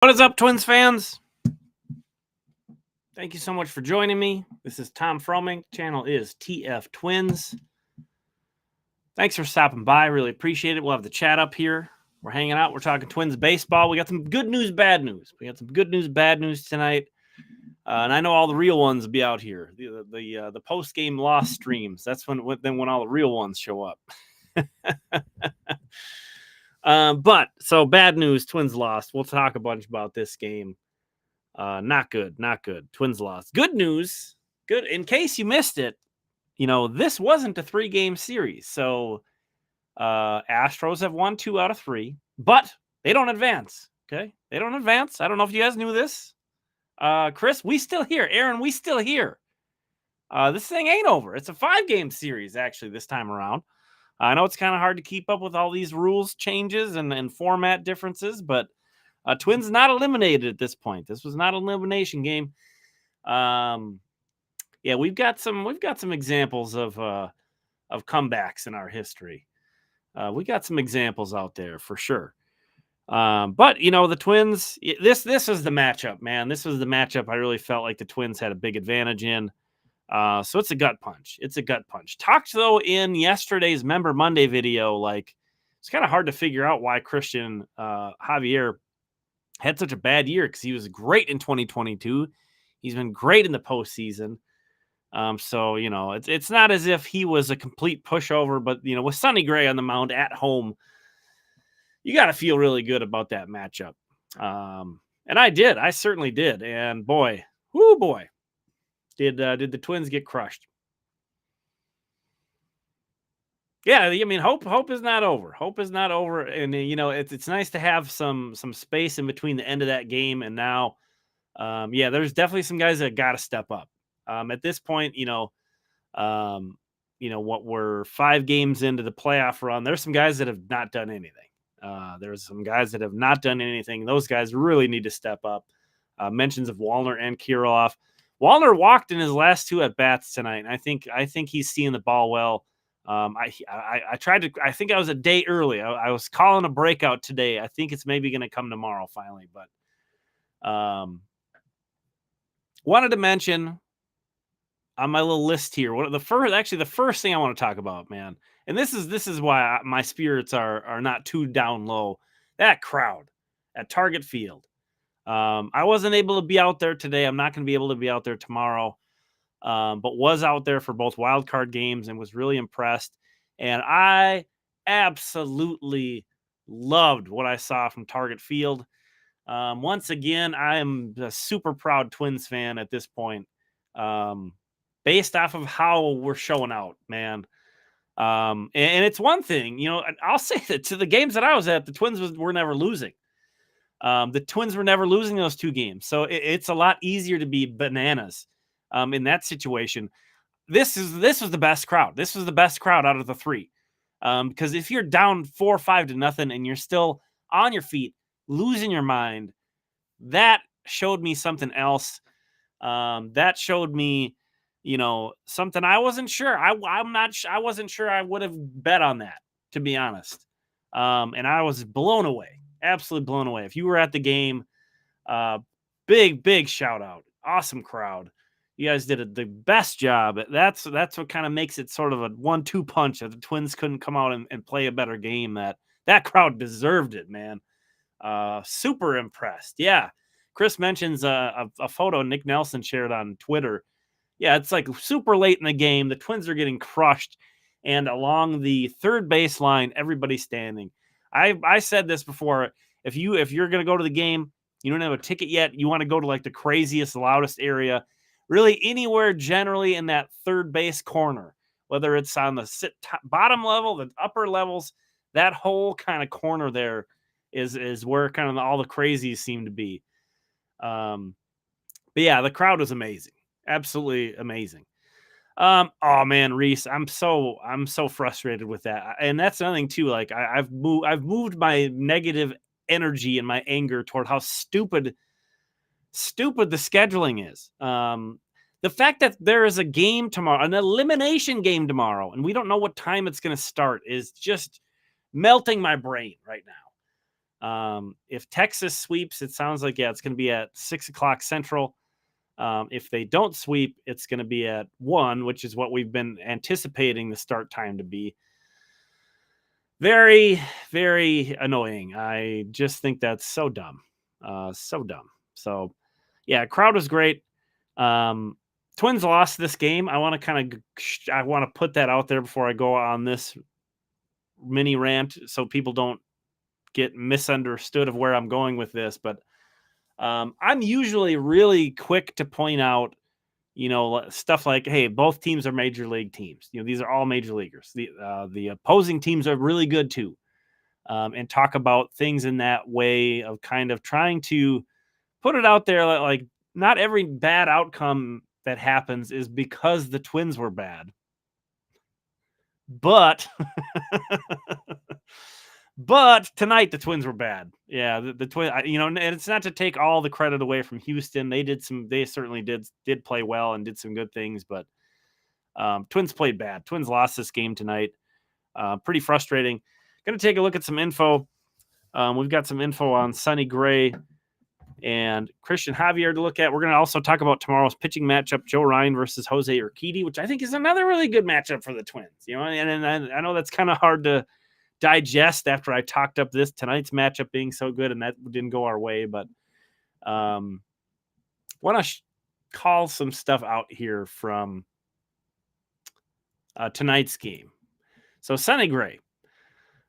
What is up, Twins fans? Thank you so much for joining me. This is Tom Froming. Channel is TF Twins. Thanks for stopping by. Really appreciate it. We'll have the chat up here. We're hanging out. We're talking Twins baseball. We got some good news, bad news. We got some good news, bad news tonight. And I know all the real ones will be out here. The post-game loss streams. That's when all the real ones show up. So bad news, Twins lost. We'll talk a bunch about this game. Not good. Twins lost. Good news. Good. In case you missed it, this wasn't a 3-game series. So Astros have won 2 out of 3, but they don't advance. Okay. They don't advance. I don't know if you guys knew this. Chris, we still here. Aaron, we still here. This thing ain't over. It's a 5-game series, actually, this time around. I know it's kind of hard to keep up with all these rules changes and format differences, but Twins not eliminated at this point. This was not an elimination game. Yeah, we've got some examples of comebacks in our history. We got some examples out there for sure. But the Twins. This was the matchup, man. This was the matchup I really felt like the Twins had a big advantage in. So it's a gut punch. Talked though in yesterday's Member Monday video, like it's kind of hard to figure out why Christian Javier had such a bad year, because he was great in 2022. He's been great in the postseason. So, it's not as if he was a complete pushover, but, with Sonny Gray on the mound at home, you got to feel really good about that matchup. And I did. I certainly did. And boy, did the Twins get crushed. Yeah, I mean, hope is not over. Hope is not over, and it's nice to have some space in between the end of that game and now. There's definitely some guys that got to step up. At this point, what we're 5 games into the playoff run, there's some guys that have not done anything. There's some guys that have not done anything. Those guys really need to step up. Mentions of Wallner and Kirilloff. Wallner walked in his last 2 at bats tonight. I think he's seeing the ball well. I tried to. I think I was a day early. I was calling a breakout today. I think it's maybe going to come tomorrow finally. But wanted to mention on my little list here. The first thing I want to talk about, man, and this is why my spirits are not too down low. That crowd at Target Field. I wasn't able to be out there today. I'm not going to be able to be out there tomorrow. But was out there for both wild card games and was really impressed. And I absolutely loved what I saw from Target Field. Once again, I am a super proud Twins fan at this point, based off of how we're showing out, man. And it's one thing, I'll say that to the games that I was at, the Twins were never losing. The Twins were never losing those 2 games. So it's a lot easier to be bananas. In that situation. This was the best crowd. This was the best crowd out of the 3. Because if you're down 4 or 5 to nothing and you're still on your feet, losing your mind, that showed me something else. That showed me, something I wasn't sure. I wasn't sure I would have bet on that, to be honest. And I was blown away, absolutely blown away. If you were at the game, big shout out, awesome crowd. You guys did the best job. That's what kind of makes it sort of a 1-2 punch that the Twins couldn't come out and play a better game. That crowd deserved it, man. Super impressed. Yeah. Chris mentions a photo Nick Nelson shared on Twitter. Yeah, it's like super late in the game. The Twins are getting crushed. And along the third baseline, everybody's standing. I said this before. If you're going to go to the game, you don't have a ticket yet, you want to go to like the craziest, loudest area. Really anywhere generally in that third base corner, whether it's on the bottom level, the upper levels, that whole kind of corner there is where kind of all the crazies seem to be. But yeah, the crowd was amazing. Absolutely amazing. Oh man, Reese, I'm so frustrated with that. And that's another thing too. Like I've moved my negative energy and my anger toward how stupid the scheduling is. The fact that there is a game tomorrow, an elimination game tomorrow, and we don't know what time it's going to start is just melting my brain right If Texas sweeps, it sounds like, it's going to be at 6:00 Central. If they don't sweep, it's going to be at 1, which is what we've been anticipating the start time to be. Very, very annoying. I just think that's so dumb. So dumb. So, yeah, crowd was great. Twins lost this game. I want to put that out there before I go on this mini rant so people don't get misunderstood of where I'm going with this. But I'm usually really quick to point out, stuff like, hey, both teams are major league teams. These are all major leaguers. The opposing teams are really good too. And talk about things in that way of kind of trying to put it out there like not every bad outcome that happens is because the Twins were bad. But but tonight the Twins were bad. Yeah, the Twins, and it's not to take all the credit away from Houston. They certainly did play well and did some good things, but Twins played bad. Twins lost this game tonight. Pretty frustrating. Going to take a look at some info. We've got some info on Sonny Gray and Christian Javier to look at. We're going to also talk about tomorrow's pitching matchup, Joe Ryan versus Jose Urquidy, which I think is another really good matchup for the Twins. And I know that's kind of hard to digest after I talked up tonight's matchup being so good, and that didn't go our way. But want to call some stuff out here from tonight's game. So Sonny Gray,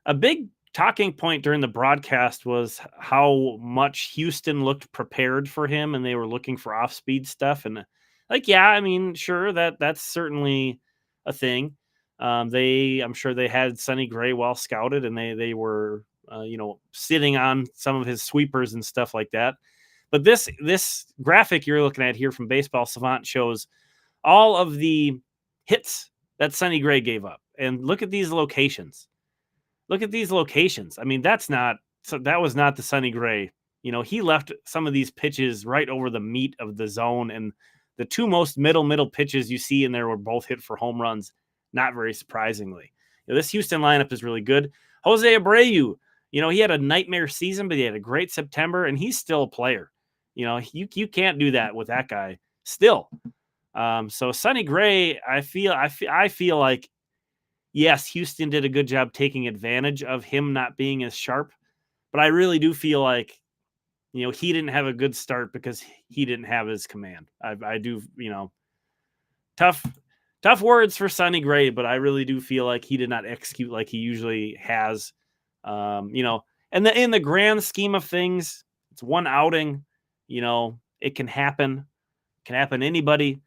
a big talking point during the broadcast was how much Houston looked prepared for him and they were looking for off-speed stuff. And sure, that's certainly a thing. I'm sure they had Sonny Gray well scouted and they were, sitting on some of his sweepers and stuff like that. But this graphic you're looking at here from Baseball Savant shows all of the hits that Sonny Gray gave up. And look at these locations. I mean, that was not the Sonny Gray. He left some of these pitches right over the meat of the zone, and the two most middle pitches you see in there were both hit for home runs, not very surprisingly. This Houston lineup is really good. Jose Abreu, he had a nightmare season, but he had a great September, and he's still a player. You can't do that with that guy still. So Sonny Gray, I feel like, yes, Houston did a good job taking advantage of him not being as sharp, but I really do feel like, he didn't have a good start because he didn't have his command. I do, tough words for Sonny Gray, but I really do feel like he did not execute like he usually has. And in the grand scheme of things, it's one outing, it can happen to anybody.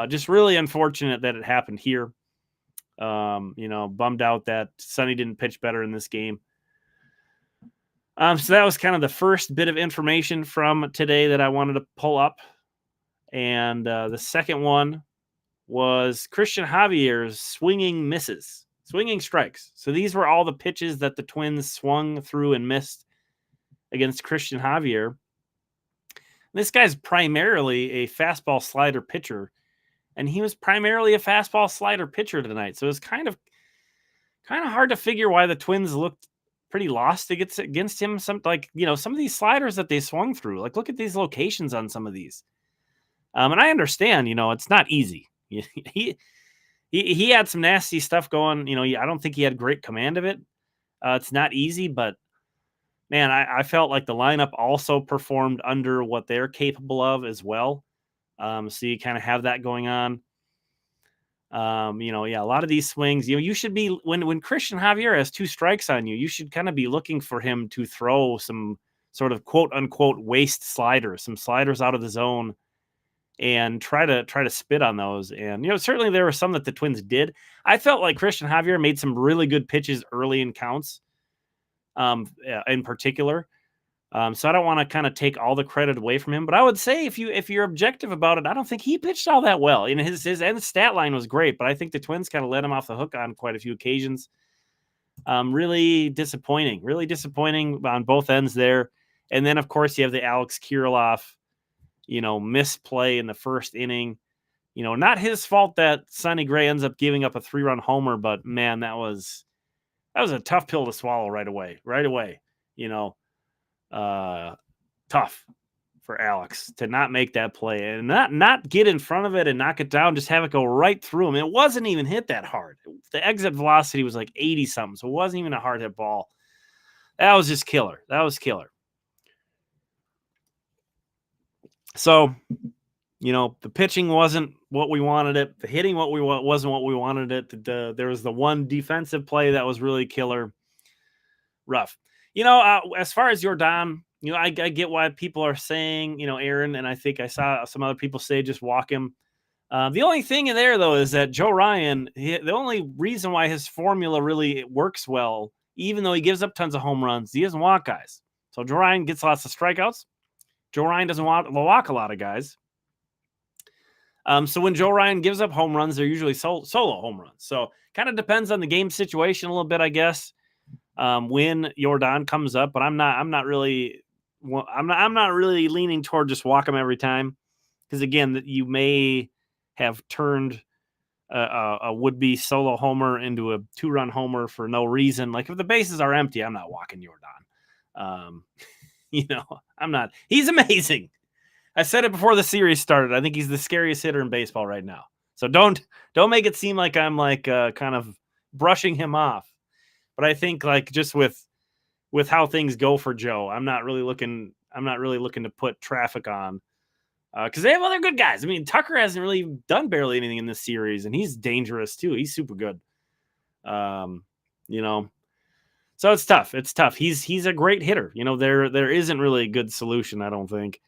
Just really unfortunate that it happened here. Bummed out that Sonny didn't pitch better in this game. So that was kind of the first bit of information from today that I wanted to pull up. And the second one was Christian Javier's swinging strikes. So these were all the pitches that the Twins swung through and missed against Christian Javier. This guy's primarily a fastball slider pitcher, and he was primarily a fastball slider pitcher tonight. So it was kind of hard to figure why the Twins looked pretty lost against him. Some of these sliders that they swung through, like look at these locations on some of these. And I understand, it's not easy. He had some nasty stuff going. I don't think he had great command of it. It's not easy, but man, I felt like the lineup also performed under what they're capable of as well. So you kind of have that going on. A lot of these swings, you should be when Christian Javier has 2 strikes on you, you should kind of be looking for him to throw some sort of quote unquote waste sliders, some sliders out of the zone, and try to spit on those. And certainly there were some that the Twins did. I felt like Christian Javier made some really good pitches early in counts, in particular. So I don't want to kind of take all the credit away from him, but I would say if you're objective about it, I don't think he pitched all that well. His stat line was great, but I think the Twins kind of let him off the hook on quite a few occasions. Really disappointing on both ends there. And then of course you have the Alex Kirilloff, misplay in the first inning. Not his fault that Sonny Gray ends up giving up a 3-run homer, but man, that was a tough pill to swallow right away. tough for Alex to not make that play and not get in front of it and knock it down, just have it go right through him. It wasn't even hit that hard. The exit velocity was like 80 something, so it wasn't even a hard hit ball. That was just killer. That was killer. So, the pitching wasn't what we wanted it. The hitting wasn't what we wanted it. There was the one defensive play that was really killer. Rough. As far as Jordan, I get why people are saying, Aaron, and I think I saw some other people say just walk him. The only thing in there, though, is that Joe Ryan, the only reason why his formula really works well, even though he gives up tons of home runs, he doesn't walk guys. So Joe Ryan gets lots of strikeouts. Joe Ryan doesn't walk a lot of guys. So when Joe Ryan gives up home runs, they're usually solo home runs. So kind of depends on the game situation a little bit, I guess. When Jordan comes up, but I'm not really leaning toward just walk him every time, because again, you may have turned a would-be solo homer into a 2-run homer for no reason. Like if the bases are empty, I'm not walking Jordan. I'm not. He's amazing. I said it before the series started. I think he's the scariest hitter in baseball right now. So don't make it seem like I'm like kind of brushing him off. But I think like just with how things go for Joe, I'm not really looking to put traffic on because they have other good guys. I mean, Tucker hasn't really done barely anything in this series, and he's dangerous too. He's super good. So it's tough. It's tough. He's a great hitter. There isn't really a good solution, I don't think,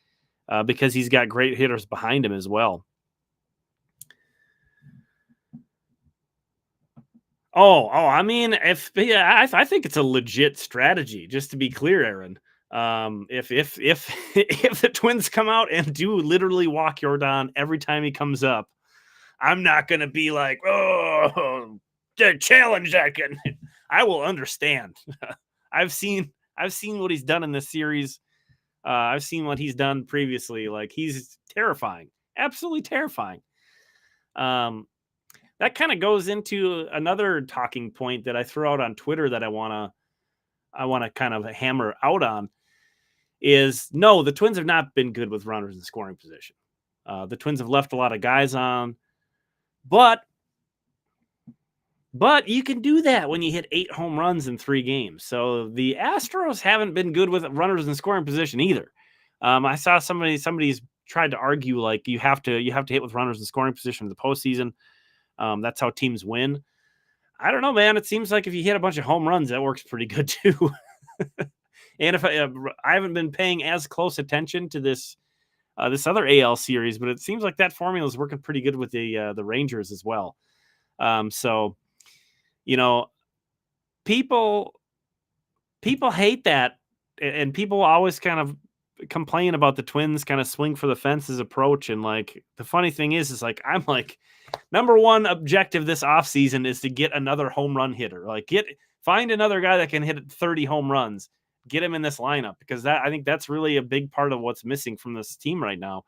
because he's got great hitters behind him as well. I mean, I think it's a legit strategy. Just to be clear, Aaron, if if the Twins come out and do literally walk Jordan every time he comes up, I'm not gonna be like, oh, the challenge that can. I will understand. I've seen what he's done in this series. I've seen what he's done previously. Like he's terrifying, absolutely terrifying. That kind of goes into another talking point that I threw out on Twitter that I want to kind of hammer out on is no, the Twins have not been good with runners in scoring position. The Twins have left a lot of guys on, but you can do that when you hit 8 home runs in 3 games. So the Astros haven't been good with runners in scoring position either. I saw somebody's tried to argue like you have to hit with runners in scoring position in the postseason. That's how teams win. I don't know, man. It seems like if you hit a bunch of home runs, that works pretty good too. And if I haven't been paying as close attention to this other AL series, but it seems like that formula is working pretty good with the Rangers as well. So people hate that, and people always kind of complain about the Twins kind of swing for the fences approach. And like the funny thing is like I'm like, number one objective this offseason is to get another home run hitter. Like find another guy that can hit 30 home runs, get him in this lineup, because I think that's really a big part of what's missing from this team right now.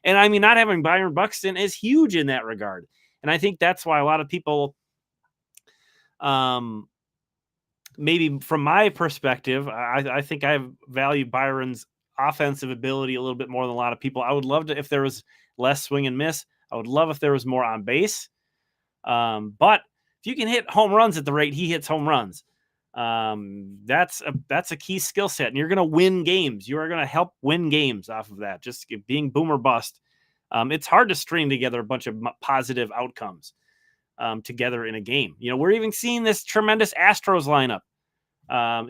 And I mean, not having Byron Buxton is huge in that regard. And I think that's why a lot of people, maybe from my perspective, I think I value Byron's offensive ability a little bit more than a lot of people. I would love to, if there was less swing and miss, I would love if there was more on base. But if you can hit home runs at the rate he hits home runs, that's a key skill set, and you're going to win games. You are going to help win games off of that. Just being boom or bust. It's hard to string together a bunch of positive outcomes together in a game. We're even seeing this tremendous Astros lineup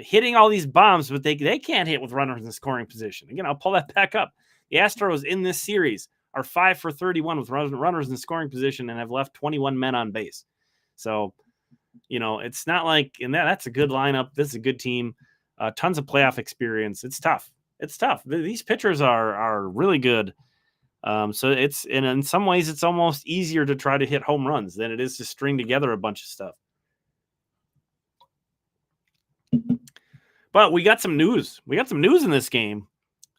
hitting all these bombs, but they can't hit with runners in scoring position. Again, I'll pull that back up. The Astros in this series are 5 for 31 with runners in scoring position and have left 21 men on base. So, it's not like, and that's a good lineup. This is a good team. Tons of playoff experience. It's tough. These pitchers are really good. So and in some ways it's almost easier to try to hit home runs than it is to string together a bunch of stuff. But we got some news. In this game.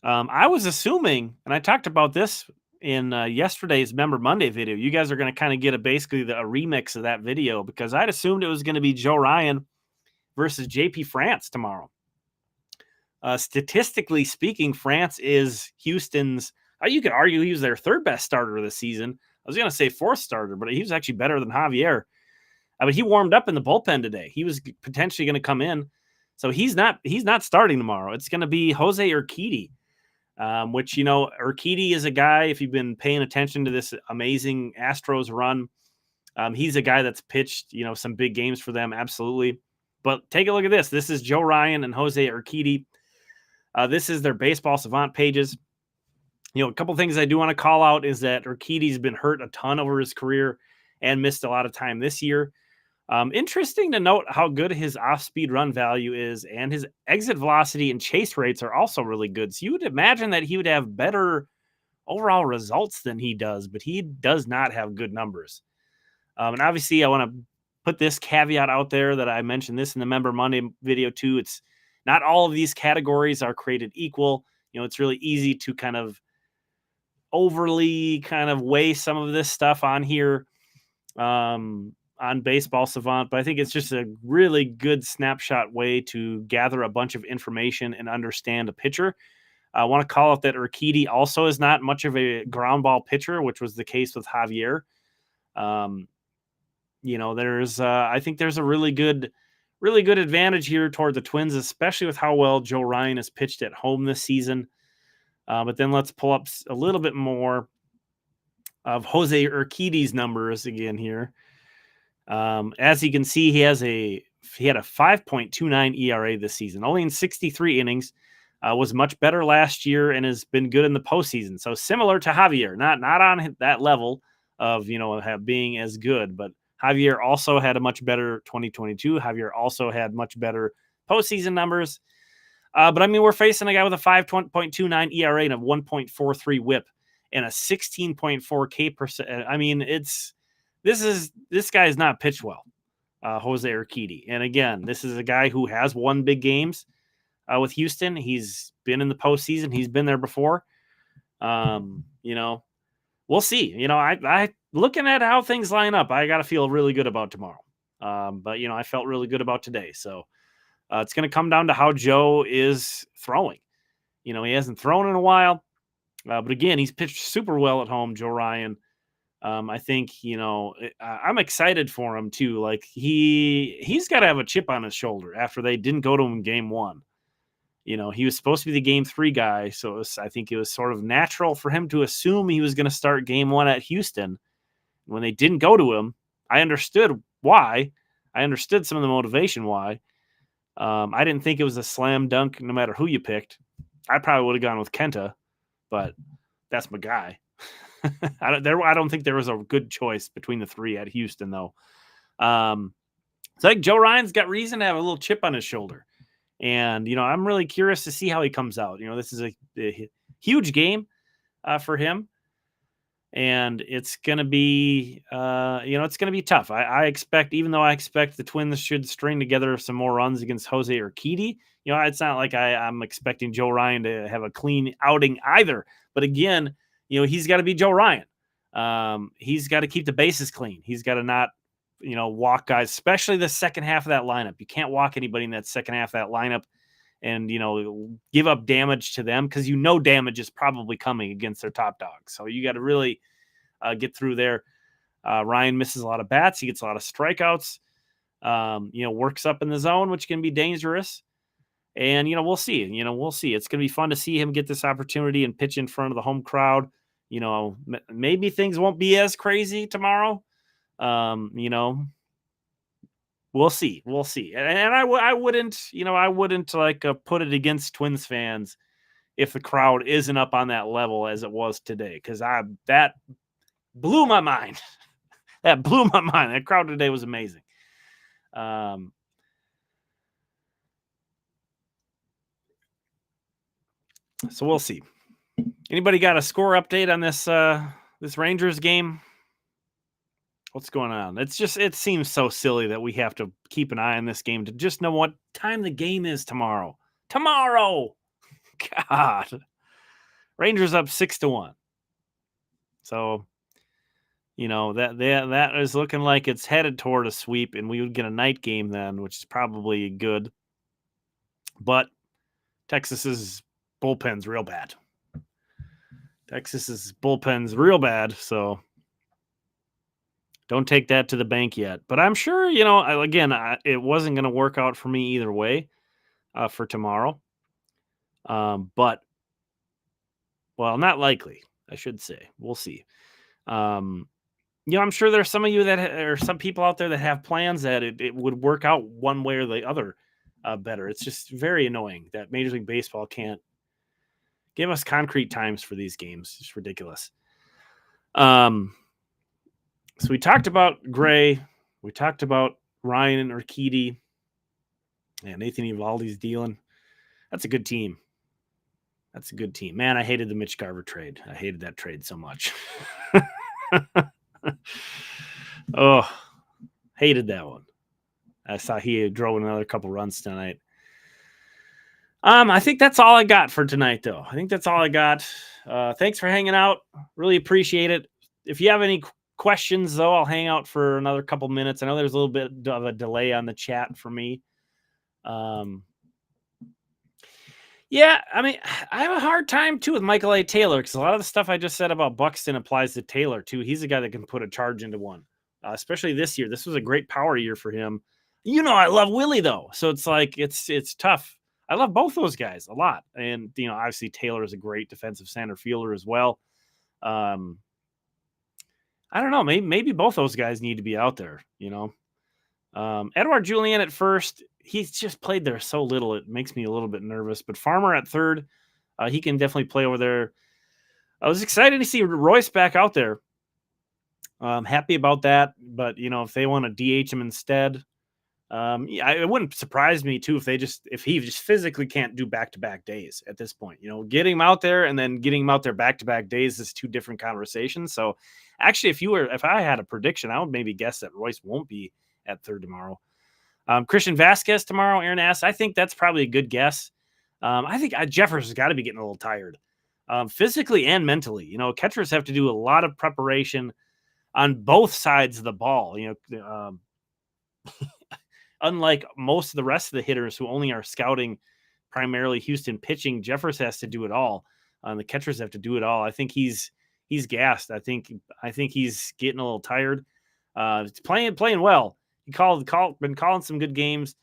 I was assuming, and I talked about this in yesterday's Member Monday video, you guys are going to kind of get basically a remix of that video, because I'd assumed it was going to be Joe Ryan versus JP France tomorrow. Statistically speaking, France is Houston's. You could argue he was their third best starter of the season. I was going to say fourth starter, but he was actually better than Javier. But he warmed up in the bullpen today. He was potentially going to come in, so he's not starting tomorrow. It's going to be Jose Urquidy, which Urquidy is a guy. If you've been paying attention to this amazing Astros run, he's a guy that's pitched some big games for them, absolutely. But take a look at this. This is Joe Ryan and Jose Urquidy. This is their Baseball Savant pages. A couple things I do want to call out is that Urquidy's been hurt a ton over his career and missed a lot of time this year. Interesting to note how good his off-speed run value is, and his exit velocity and chase rates are also really good. So you would imagine that he would have better overall results than he does, but he does not have good numbers. And obviously, I want to put this caveat out there that I mentioned this in the Member Monday video too. It's not all of these categories are created equal. It's really easy to kind of overly weigh some of this stuff on here on Baseball Savant, but I think it's just a really good snapshot way to gather a bunch of information and understand a pitcher. I want to call out that Urquidy also is not much of a ground ball pitcher, which was the case with Javier. I think there's a really good advantage here toward the Twins, especially with how well Joe Ryan has pitched at home this season. But then let's pull up a little bit more of Jose Urquidy's numbers again here. As you can see, he had a 5.29 ERA this season, only in 63 innings. Was much better last year and has been good in the postseason. So similar to Javier, not on that level of being as good, but Javier also had a much better 2022. Javier also had much better postseason numbers. But I mean, we're facing a guy with a 5.29 ERA and a 1.43 WHIP and a 16.4 K percent. I mean, this guy is not pitched well, Jose Urquidy. And again, this is a guy who has won big games with Houston. He's been in the postseason. He's been there before. We'll see. I looking at how things line up, I got to feel really good about tomorrow. But I felt really good about today. So it's going to come down to how Joe is throwing. He hasn't thrown in a while. But again, he's pitched super well at home, Joe Ryan. I think, I'm excited for him too. Like he's got to have a chip on his shoulder after they didn't go to him in game one. He was supposed to be the game 3 guy. So I think it was sort of natural for him to assume he was going to start game 1 at Houston. When they didn't go to him, I understood why. I understood some of the motivation why. I didn't think it was a slam dunk no matter who you picked. I probably would have gone with Kenta, but that's my guy. I don't think there was a good choice between the 3 at Houston, though. It's like Joe Ryan's got reason to have a little chip on his shoulder. And, I'm really curious to see how he comes out. This is a huge game for him. And it's going to be, it's going to be tough. I expect, even though I expect the Twins should string together some more runs against Jose Urquidy, it's not like I'm expecting Joe Ryan to have a clean outing either. But again, he's got to be Joe Ryan. He's got to keep the bases clean. He's got to not, walk guys, especially the second half of that lineup. You can't walk anybody in that second half of that lineup and, give up damage to them because damage is probably coming against their top dogs. So you got to really get through there. Ryan misses a lot of bats. He gets a lot of strikeouts, works up in the zone, which can be dangerous. And, we'll see. We'll see. It's going to be fun to see him get this opportunity and pitch in front of the home crowd. Maybe things won't be as crazy tomorrow. We'll see. We'll see. And I wouldn't like put it against Twins fans if the crowd isn't up on that level as it was today, because that blew my mind. That blew my mind. That crowd today was amazing. So we'll see. Anybody got a score update on this Rangers game? What's going on? It seems so silly that we have to keep an eye on this game to just know what time the game is tomorrow. Tomorrow! God. Rangers up 6-1. So, that is looking like it's headed toward a sweep, and we would get a night game then, which is probably good. But, Texas's bullpen's real bad. Texas's bullpen's real bad, so don't take that to the bank yet. But I'm sure, it wasn't going to work out for me either way for tomorrow. But, well, not likely, I should say. We'll see. I'm sure there's some of you or some people out there that have plans that it would work out one way or the other better. It's just very annoying that Major League Baseball can't give us concrete times for these games. It's ridiculous. So we talked about Gray. We talked about Ryan and Urquidy. Yeah, Nathan Eovaldi's dealing. That's a good team. That's a good team. Man, I hated the Mitch Garver trade. I hated that trade so much. Oh, hated that one. I saw he drove another couple runs tonight. I think that's all I got for tonight, though. I think that's all I got. Thanks for hanging out. Really appreciate it. If you have any questions, though, I'll hang out for another couple minutes. I know there's a little bit of a delay on the chat for me. Yeah, I mean, I have a hard time, too, with Michael A. Taylor, because a lot of the stuff I just said about Buxton applies to Taylor, too. He's a guy that can put a charge into one, especially this year. This was a great power year for him. I love Willie, though, so it's like it's tough. I love both those guys a lot. And, obviously Taylor is a great defensive center fielder as well. I don't know. Maybe both those guys need to be out there, Edouard Julien at first. He's just played there so little. It makes me a little bit nervous. But Farmer at third, he can definitely play over there. I was excited to see Royce back out there. I'm happy about that. But, if they want to DH him instead, it wouldn't surprise me too if he just physically can't do back-to-back days at this point. Getting him out there and then getting him out there back-to-back days is two different conversations. So actually, if I had a prediction, I would maybe guess that Royce won't be at third tomorrow. Christian Vasquez tomorrow, Aaron asks. I think that's probably a good guess. I think Jeffers has got to be getting a little tired, physically and mentally. Catchers have to do a lot of preparation on both sides of the ball. Unlike most of the rest of the hitters who only are scouting primarily Houston pitching, Jeffers has to do it all. The catchers have to do it all. I think he's gassed. I think he's getting a little tired. He's playing well. He been calling some good games.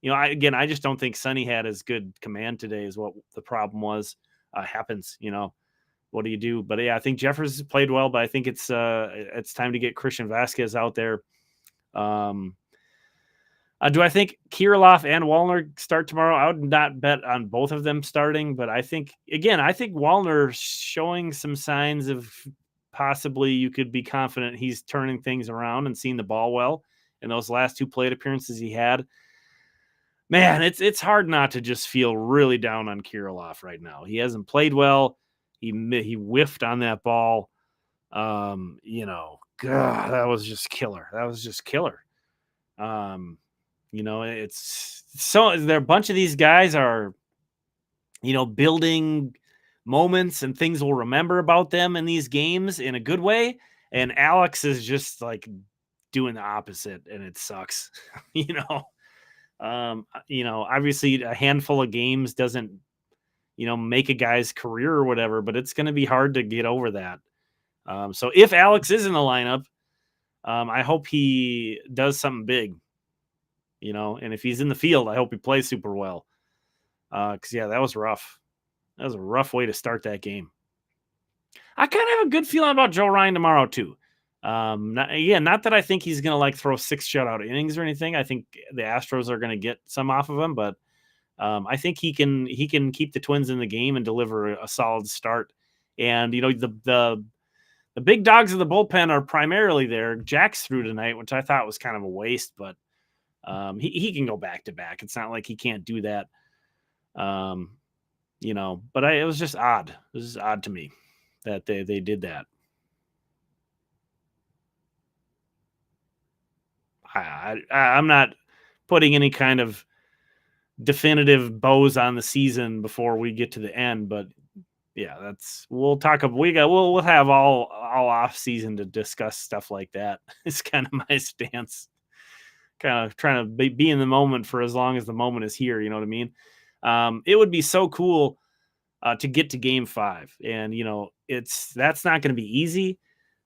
I just don't think Sonny had as good command today is what the problem was. Happens, what do you do? But yeah, I think Jeffers played well, but I think it's time to get Christian Vasquez out there. Do I think Kirilloff and Wallner start tomorrow? I would not bet on both of them starting, but I think Wallner showing some signs of possibly you could be confident he's turning things around and seeing the ball well in those last two plate appearances he had. Man, it's hard not to just feel really down on Kirilloff right now. He hasn't played well. He whiffed on that ball. God, that was just killer. It's so there. A bunch of these guys are, building moments and things we'll remember about them in these games in a good way. And Alex is just like doing the opposite, and it sucks. Obviously a handful of games doesn't, make a guy's career or whatever, but it's going to be hard to get over that. So if Alex is in the lineup, I hope he does something big. And if he's in the field, I hope he plays super well. Because, that was rough. That was a rough way to start that game. I kind of have a good feeling about Joe Ryan tomorrow, too. Not that I think he's going to, throw 6 shutout innings or anything. I think the Astros are going to get some off of him, but I think he can keep the Twins in the game and deliver a solid start. And, the big dogs of the bullpen are primarily there. Jack's through tonight, which I thought was kind of a waste, but he can go back to back. It's not like he can't do that. But it was just odd. It was just odd to me that they did that. I'm not putting any kind of definitive bows on the season before we get to the end, but yeah, we'll have all off season to discuss stuff like that. It's kind of my stance. Kind of trying to be in the moment for as long as the moment is here. You know what I mean? It would be so cool to get to Game 5, and that's not going to be easy.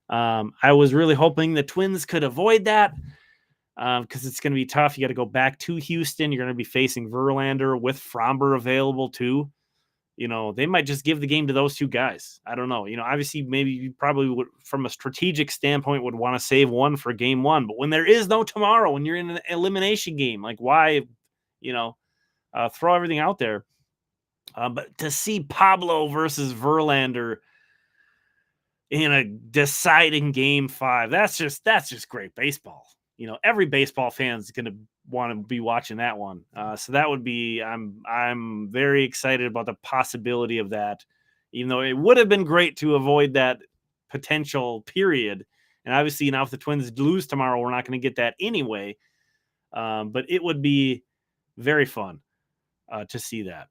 I was really hoping the Twins could avoid that because it's going to be tough. You got to go back to Houston. You're going to be facing Verlander with Fromber available too. They might just give the game to those two guys. I don't know. Obviously, maybe you probably would, from a strategic standpoint, would want to save one for Game 1. But when there is no tomorrow, when you're in an elimination game, like why, throw everything out there. But to see Pablo versus Verlander in a deciding Game 5, that's just great baseball. Every baseball fan is going to want to be watching that one. So that would be, I'm very excited about the possibility of that, even though it would have been great to avoid that potential period. And obviously now if the Twins lose tomorrow, we're not going to get that anyway. But it would be very fun to see that.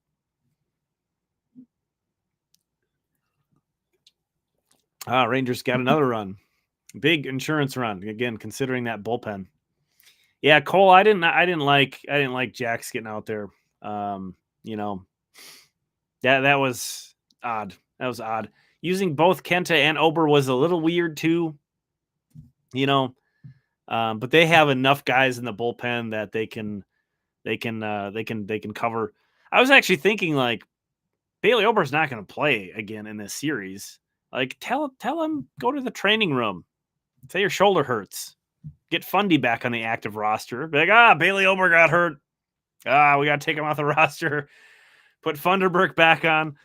Rangers got another run. Big insurance run again, considering that bullpen. Yeah, Cole, I didn't like Jax getting out there. That was odd. That was odd. Using both Kenta and Ober was a little weird too. But they have enough guys in the bullpen that they can cover. I was actually thinking like Bailey Ober's not going to play again in this series. Like tell him go to the training room. Say your shoulder hurts. Get Fundy back on the active roster. Be like, Bailey Ober got hurt. We got to take him off the roster. Put Funderburk back on.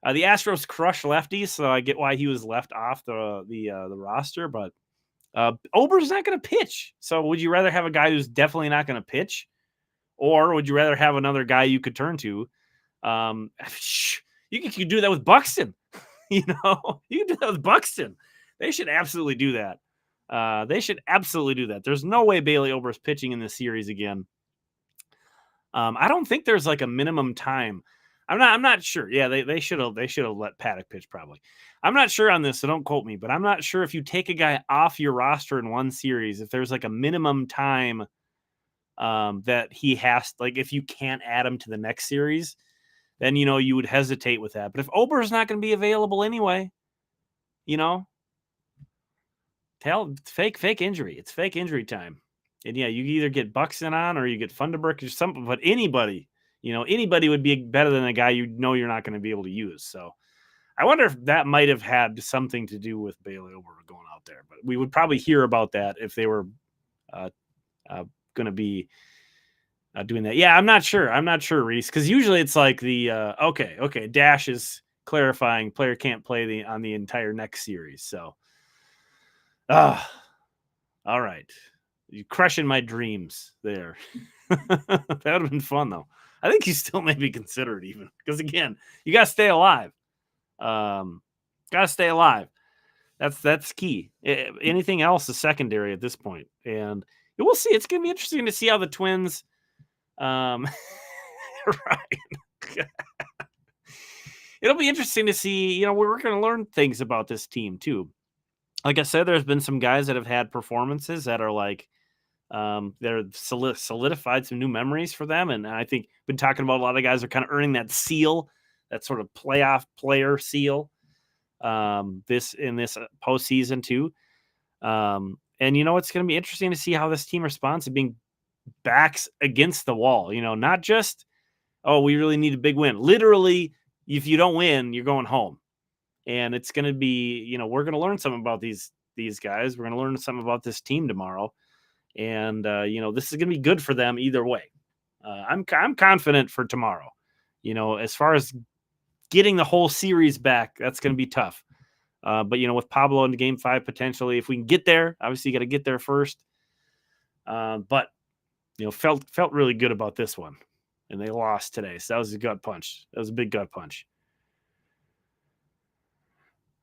The Astros crush lefties, so I get why he was left off the roster. But Ober's not going to pitch. So would you rather have a guy who's definitely not going to pitch, or would you rather have another guy you could turn to? You could do that with Buxton. You can do that with Buxton. They should absolutely do that. There's no way Bailey Ober's pitching in this series again. I don't think there's like a minimum time. I'm not sure. Yeah, they should have let Paddock pitch probably. I'm not sure on this, so don't quote me, but I'm not sure if you take a guy off your roster in one series, if there's like a minimum time that he has, like if you can't add him to the next series, then you would hesitate with that. But if Ober's not going to be available anyway, fake injury. It's fake injury time. And yeah, you either get Buxton on or you get Funderburk or something, but anybody would be better than a guy you're not going to be able to use. So I wonder if that might have had something to do with Bailey Ober going out there, but we would probably hear about that if they were going to be doing that. Yeah, I'm not sure, Reese, because usually it's like the okay, Dash is clarifying player can't play on the entire next series. So, all right. You're crushing my dreams there. That would have been fun, though. I think you still may be considered even because, again, you got to stay alive. That's key. Anything else is secondary at this point. And we'll see. It's going to be interesting to see how the Twins right. It'll be interesting to see, we're going to learn things about this team, too. Like I said, there's been some guys that have had performances that are like, they're solidified some new memories for them. And I think been talking about a lot of guys are kind of earning that seal, that sort of playoff player seal, this postseason too. And it's going to be interesting to see how this team responds to being backs against the wall, not just, we really need a big win. Literally, if you don't win, you're going home. And it's going to be, we're going to learn something about these guys. We're going to learn something about this team tomorrow. And, this is going to be good for them either way. I'm confident for tomorrow. As far as getting the whole series back, that's going to be tough. But, with Pablo in Game 5, potentially, if we can get there, obviously you got to get there first. But, felt really good about this one. And they lost today. So that was a gut punch. That was a big gut punch.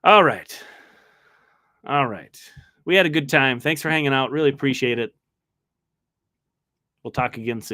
All right. We had a good time. Thanks for hanging out. Really appreciate it. We'll talk again soon.